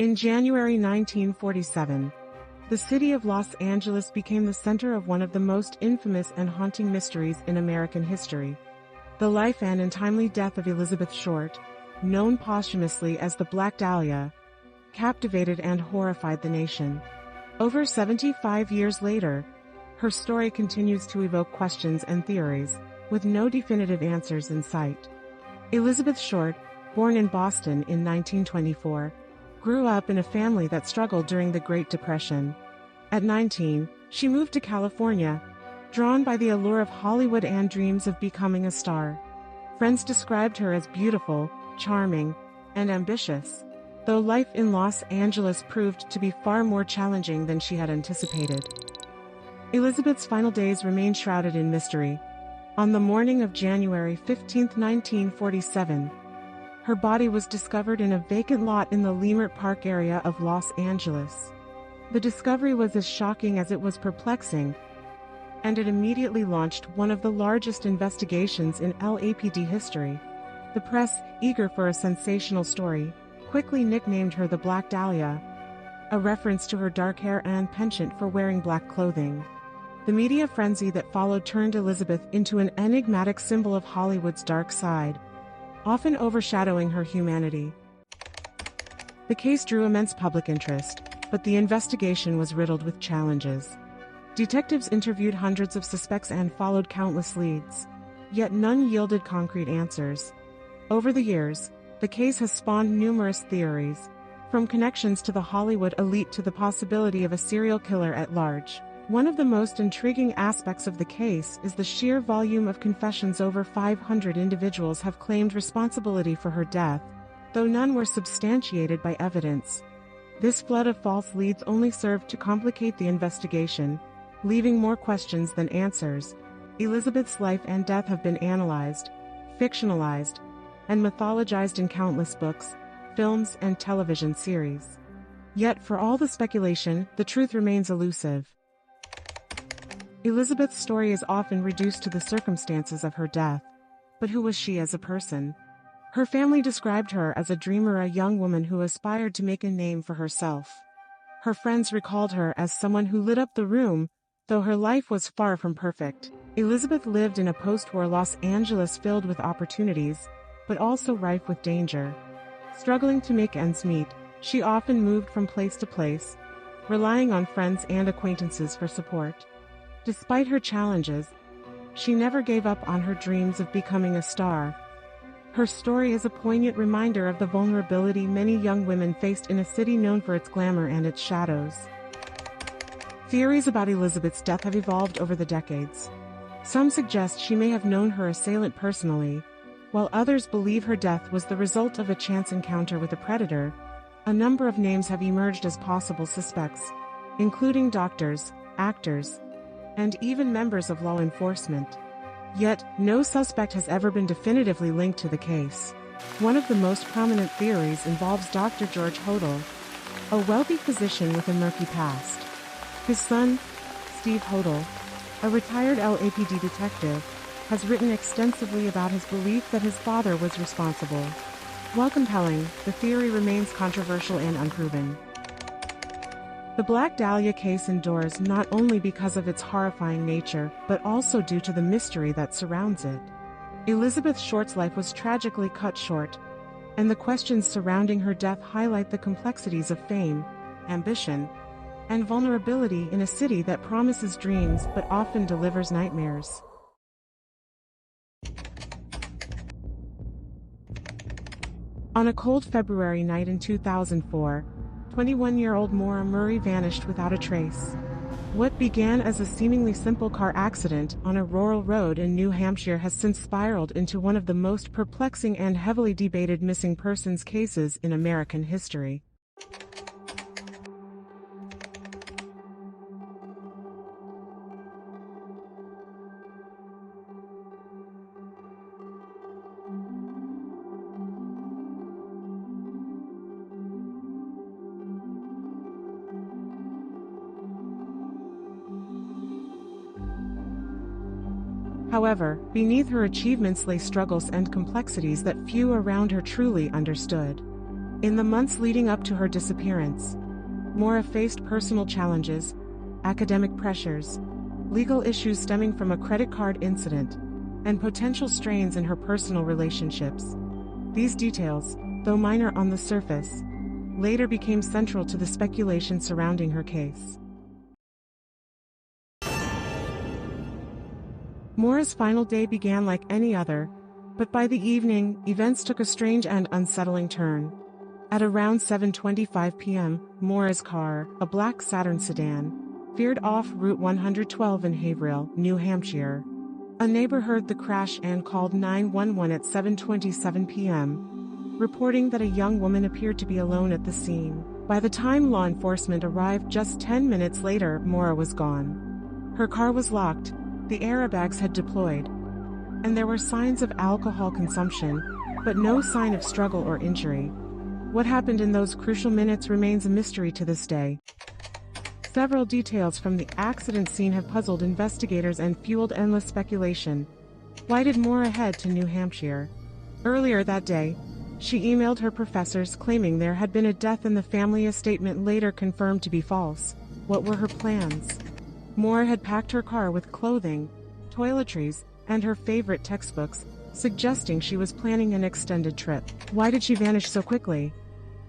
In January 1947, the city of Los Angeles became the center of one of the most infamous and haunting mysteries in American history. The life and untimely death of Elizabeth Short, known posthumously as the Black Dahlia, captivated and horrified the nation. Over 75 years later, her story continues to evoke questions and theories, with no definitive answers in sight. Elizabeth Short, born in Boston in 1924, grew up in a family that struggled during the Great Depression. At 19, she moved to California, drawn by the allure of Hollywood and dreams of becoming a star. Friends described her as beautiful, charming, and ambitious, though life in Los Angeles proved to be far more challenging than she had anticipated. Elizabeth's final days remain shrouded in mystery. On the morning of January 15, 1947, her body was discovered in a vacant lot in the Leimert Park area of Los Angeles. The discovery was as shocking as it was perplexing, and it immediately launched one of the largest investigations in LAPD history. The press, eager for a sensational story, quickly nicknamed her the Black Dahlia, a reference to her dark hair and penchant for wearing black clothing. The media frenzy that followed turned Elizabeth into an enigmatic symbol of Hollywood's dark side, often overshadowing her humanity. The case drew immense public interest, but the investigation was riddled with challenges. Detectives interviewed hundreds of suspects and followed countless leads, yet none yielded concrete answers. Over the years, the case has spawned numerous theories, from connections to the Hollywood elite to the possibility of a serial killer at large. One of the most intriguing aspects of the case is the sheer volume of confessions. Over 500 individuals have claimed responsibility for her death, though none were substantiated by evidence. This flood of false leads only served to complicate the investigation, leaving more questions than answers. Elizabeth's life and death have been analyzed, fictionalized, and mythologized in countless books, films, and television series. Yet for all the speculation, the truth remains elusive. Elizabeth's story is often reduced to the circumstances of her death. But who was she as a person? Her family described her as a dreamer, a young woman who aspired to make a name for herself. Her friends recalled her as someone who lit up the room, though her life was far from perfect. Elizabeth lived in a post-war Los Angeles filled with opportunities, but also rife with danger. Struggling to make ends meet, she often moved from place to place, relying on friends and acquaintances for support. Despite her challenges, she never gave up on her dreams of becoming a star. Her story is a poignant reminder of the vulnerability many young women faced in a city known for its glamour and its shadows. Theories about Elizabeth's death have evolved over the decades. Some suggest she may have known her assailant personally, while others believe her death was the result of a chance encounter with a predator. A number of names have emerged as possible suspects, including doctors, actors, and even members of law enforcement. Yet, no suspect has ever been definitively linked to the case. One of the most prominent theories involves Dr. George Hodel, a wealthy physician with a murky past. His son, Steve Hodel, a retired LAPD detective, has written extensively about his belief that his father was responsible. While compelling, the theory remains controversial and unproven. The Black Dahlia case endures not only because of its horrifying nature, but also due to the mystery that surrounds it. Elizabeth Short's life was tragically cut short, and the questions surrounding her death highlight the complexities of fame, ambition, and vulnerability in a city that promises dreams but often delivers nightmares. On a cold February night in 2004, 21-year-old Maura Murray vanished without a trace. What began as a seemingly simple car accident on a rural road in New Hampshire has since spiraled into one of the most perplexing and heavily debated missing persons cases in American history. However, beneath her achievements lay struggles and complexities that few around her truly understood. In the months leading up to her disappearance, Maura faced personal challenges, academic pressures, legal issues stemming from a credit card incident, and potential strains in her personal relationships. These details, though minor on the surface, later became central to the speculation surrounding her case. Maura's final day began like any other, but by the evening, events took a strange and unsettling turn. At around 7:25 p.m., Maura's car, a black Saturn sedan, veered off Route 112 in Haverhill, New Hampshire. A neighbor heard the crash and called 911 at 7:27 p.m., reporting that a young woman appeared to be alone at the scene. By the time law enforcement arrived just 10 minutes later, Maura was gone. Her car was locked, the airbags had deployed, and there were signs of alcohol consumption, but no sign of struggle or injury. What happened in those crucial minutes remains a mystery to this day. Several details from the accident scene have puzzled investigators and fueled endless speculation. Why did Maura head to New Hampshire? Earlier that day, she emailed her professors claiming there had been a death in the family, a statement later confirmed to be false. What were her plans? Maura had packed her car with clothing, toiletries, and her favorite textbooks, suggesting she was planning an extended trip. Why did she vanish so quickly?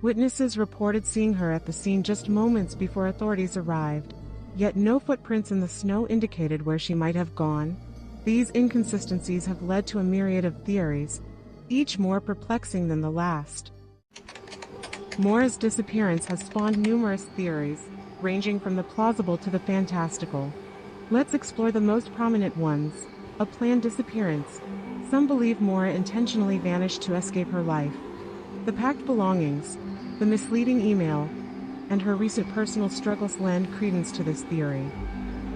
Witnesses reported seeing her at the scene just moments before authorities arrived, yet no footprints in the snow indicated where she might have gone. These inconsistencies have led to a myriad of theories, each more perplexing than the last. Maura's disappearance has spawned numerous theories, ranging from the plausible to the fantastical. Let's explore the most prominent ones. A planned disappearance. Some believe Maura intentionally vanished to escape her life. The packed belongings, the misleading email, and her recent personal struggles lend credence to this theory.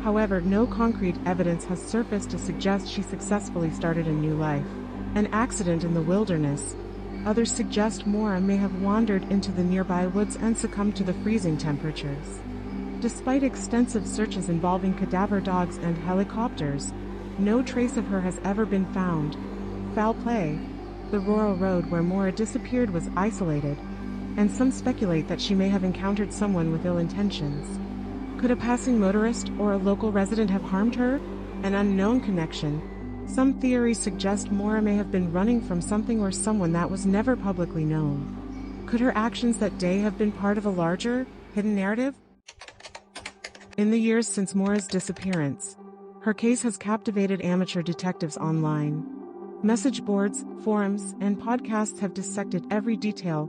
However, no concrete evidence has surfaced to suggest she successfully started a new life. An accident in the wilderness. Others suggest Maura may have wandered into the nearby woods and succumbed to the freezing temperatures. Despite extensive searches involving cadaver dogs and helicopters, no trace of her has ever been found. Foul play. The rural road where Maura disappeared was isolated, and some speculate that she may have encountered someone with ill intentions. Could a passing motorist or a local resident have harmed her? An unknown connection. Some theories suggest Maura may have been running from something or someone that was never publicly known. Could her actions that day have been part of a larger, hidden narrative? In the years since Maura's disappearance, her case has captivated amateur detectives online. Message boards, forums, and podcasts have dissected every detail,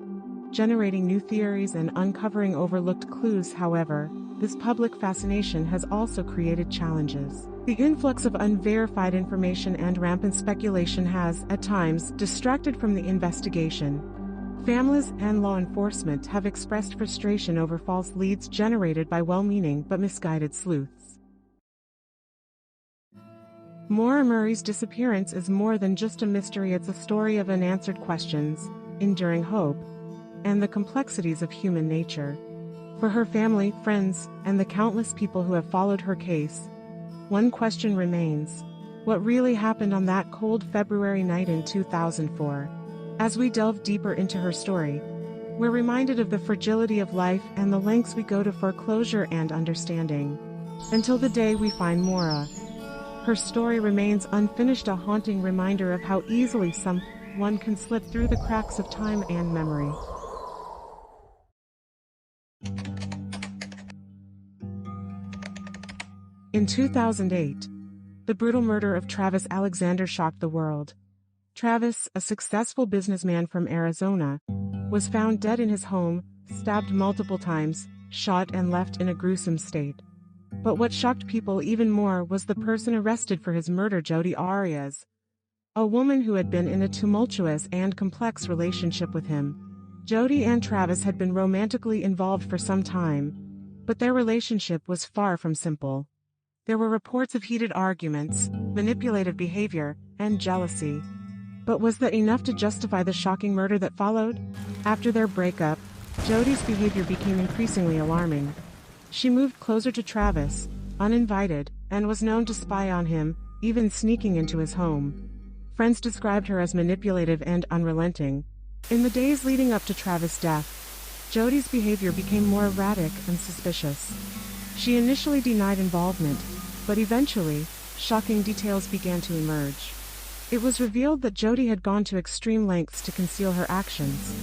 generating new theories and uncovering overlooked clues. However, this public fascination has also created challenges. The influx of unverified information and rampant speculation has, at times, distracted from the investigation. Families and law enforcement have expressed frustration over false leads generated by well-meaning but misguided sleuths. Maura Murray's disappearance is more than just a mystery. It's a story of unanswered questions, enduring hope, and the complexities of human nature. For her family, friends, and the countless people who have followed her case, one question remains: what really happened on that cold February night in 2004? As we delve deeper into her story, we're reminded of the fragility of life and the lengths we go to for closure and understanding. Until the day we find Maura, her story remains unfinished, a haunting reminder of how easily someone can slip through the cracks of time and memory. In 2008, the brutal murder of Travis Alexander shocked the world. Travis, a successful businessman from Arizona, was found dead in his home, stabbed multiple times, shot and left in a gruesome state. But what shocked people even more was the person arrested for his murder, Jodi Arias, a woman who had been in a tumultuous and complex relationship with him. Jodi and Travis had been romantically involved for some time, but their relationship was far from simple. There were reports of heated arguments, manipulative behavior, and jealousy. But was that enough to justify the shocking murder that followed? After their breakup, Jodi's behavior became increasingly alarming. She moved closer to Travis, uninvited, and was known to spy on him, even sneaking into his home. Friends described her as manipulative and unrelenting, In the days leading up to Travis' death, Jodi's behavior became more erratic and suspicious. She initially denied involvement, but eventually, shocking details began to emerge. It was revealed that Jodi had gone to extreme lengths to conceal her actions.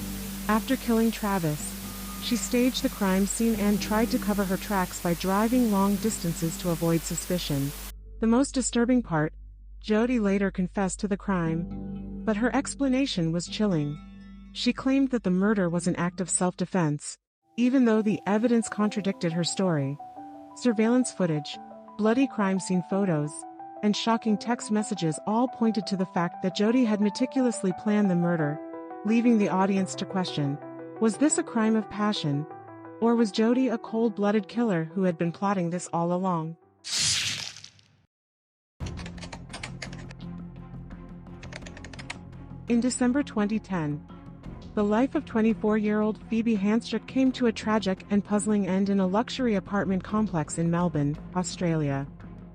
After killing Travis, she staged the crime scene and tried to cover her tracks by driving long distances to avoid suspicion. The most disturbing part, Jodi later confessed to the crime, but her explanation was chilling. She claimed that the murder was an act of self-defense, even though the evidence contradicted her story. Surveillance footage, bloody crime scene photos, and shocking text messages all pointed to the fact that Jodi had meticulously planned the murder, leaving the audience to question, was this a crime of passion, or was Jodi a cold-blooded killer who had been plotting this all along? In December 2010, the life of 24-year-old Phoebe Handsjuk came to a tragic and puzzling end in a luxury apartment complex in Melbourne, Australia.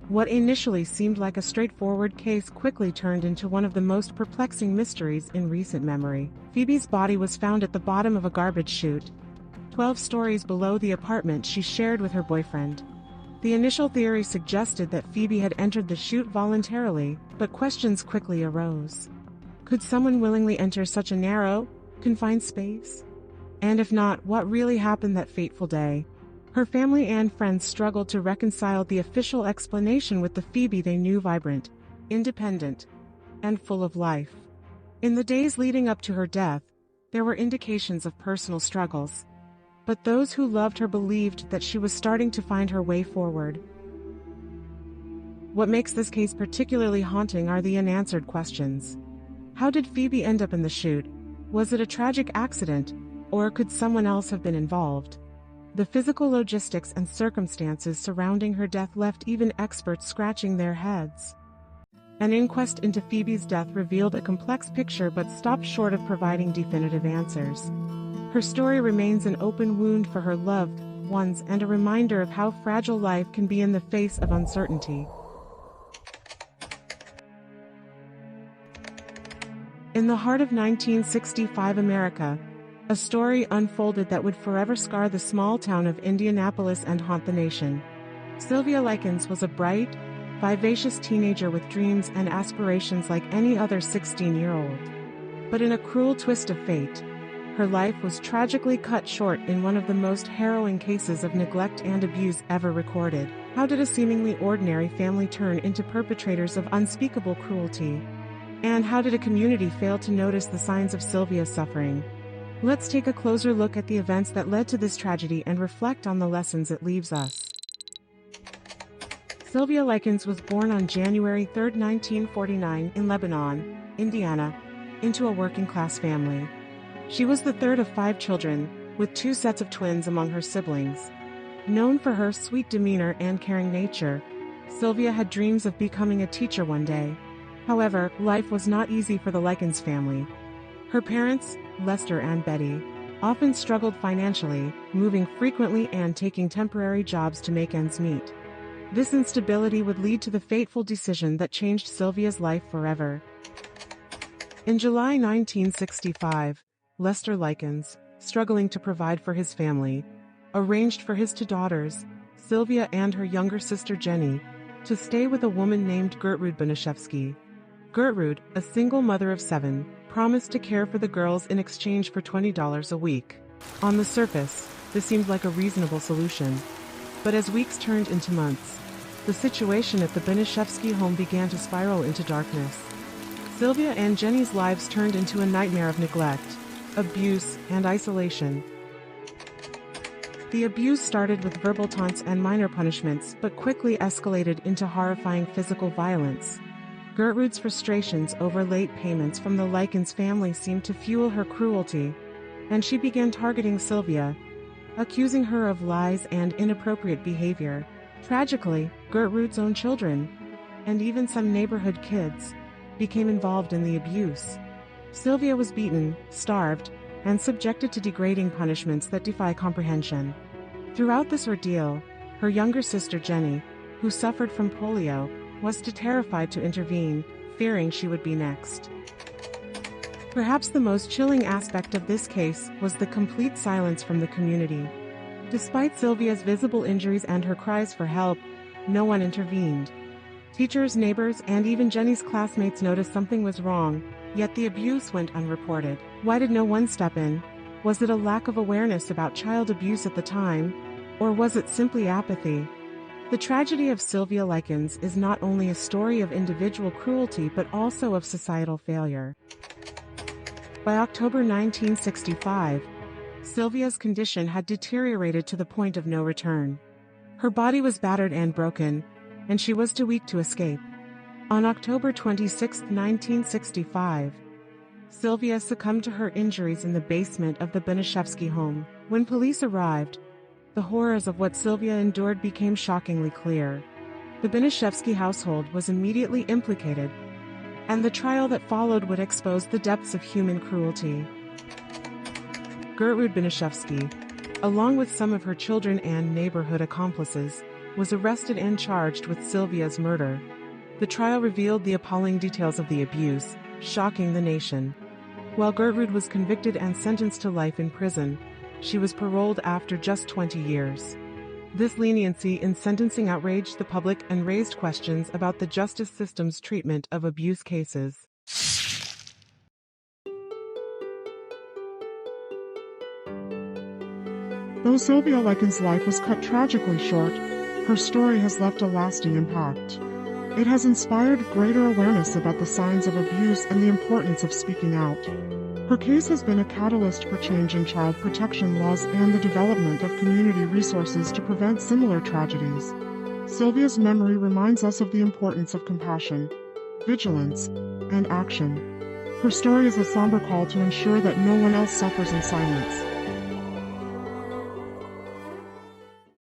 What initially seemed like a straightforward case quickly turned into one of the most perplexing mysteries in recent memory. Phoebe's body was found at the bottom of a garbage chute, 12 stories below the apartment she shared with her boyfriend. The initial theory suggested that Phoebe had entered the chute voluntarily, but questions quickly arose. Could someone willingly enter such a narrow, confined space? And if not, what really happened that fateful day? Her family and friends struggled to reconcile the official explanation with the Phoebe they knew: vibrant, independent, and full of life. In the days leading up to her death, there were indications of personal struggles, but those who loved her believed that she was starting to find her way forward. What makes this case particularly haunting are the unanswered questions. How did Phoebe end up in the chute? Was it a tragic accident, or could someone else have been involved? The physical logistics and circumstances surrounding her death left even experts scratching their heads. An inquest into Phoebe's death revealed a complex picture but stopped short of providing definitive answers. Her story remains an open wound for her loved ones and a reminder of how fragile life can be in the face of uncertainty. In the heart of 1965 America, a story unfolded that would forever scar the small town of Indianapolis and haunt the nation. Sylvia Likens was a bright, vivacious teenager with dreams and aspirations like any other 16-year-old. But in a cruel twist of fate, her life was tragically cut short in one of the most harrowing cases of neglect and abuse ever recorded. How did a seemingly ordinary family turn into perpetrators of unspeakable cruelty? And how did a community fail to notice the signs of Sylvia's suffering? Let's take a closer look at the events that led to this tragedy and reflect on the lessons it leaves us. Sylvia Likens was born on January 3, 1949 in Lebanon, Indiana, into a working-class family. She was the third of 5 children, with 2 sets of twins among her siblings. Known for her sweet demeanor and caring nature, Sylvia had dreams of becoming a teacher one day. However, life was not easy for the Likens family. Her parents, Lester and Betty, often struggled financially, moving frequently and taking temporary jobs to make ends meet. This instability would lead to the fateful decision that changed Sylvia's life forever. In July 1965, Lester Likens, struggling to provide for his family, arranged for his 2 daughters, Sylvia and her younger sister Jenny, to stay with a woman named Gertrude Banaszewski. Gertrude, a single mother of 7, promised to care for the girls in exchange for $20 a week. On the surface, this seemed like a reasonable solution. But as weeks turned into months, the situation at the Banaszewski home began to spiral into darkness. Sylvia and Jenny's lives turned into a nightmare of neglect, abuse, and isolation. The abuse started with verbal taunts and minor punishments but quickly escalated into horrifying physical violence. Gertrude's frustrations over late payments from the Likens family seemed to fuel her cruelty, and she began targeting Sylvia, accusing her of lies and inappropriate behavior. Tragically, Gertrude's own children, and even some neighborhood kids, became involved in the abuse. Sylvia was beaten, starved, and subjected to degrading punishments that defy comprehension. Throughout this ordeal, her younger sister Jenny, who suffered from polio, was too terrified to intervene, fearing she would be next. Perhaps the most chilling aspect of this case was the complete silence from the community. Despite Sylvia's visible injuries and her cries for help, no one intervened. Teachers, neighbors, and even Jenny's classmates noticed something was wrong, yet the abuse went unreported. Why did no one step in? Was it a lack of awareness about child abuse at the time, or was it simply apathy? The tragedy of Sylvia Likens is not only a story of individual cruelty but also of societal failure. By October 1965, Sylvia's condition had deteriorated to the point of no return. Her body was battered and broken, and she was too weak to escape. On October 26, 1965, Sylvia succumbed to her injuries in the basement of the Banaszewski home. When police arrived, the horrors of what Sylvia endured became shockingly clear. The Banaszewski household was immediately implicated, and the trial that followed would expose the depths of human cruelty. Gertrude Banaszewski, along with some of her children and neighborhood accomplices, was arrested and charged with Sylvia's murder. The trial revealed the appalling details of the abuse, shocking the nation. While Gertrude was convicted and sentenced to life in prison, she was paroled after just 20 years. This leniency in sentencing outraged the public and raised questions about the justice system's treatment of abuse cases. Though Sylvia Likens' life was cut tragically short, her story has left a lasting impact. It has inspired greater awareness about the signs of abuse and the importance of speaking out. Her case has been a catalyst for change in child protection laws and the development of community resources to prevent similar tragedies. Sylvia's memory reminds us of the importance of compassion, vigilance, and action. Her story is a somber call to ensure that no one else suffers in silence.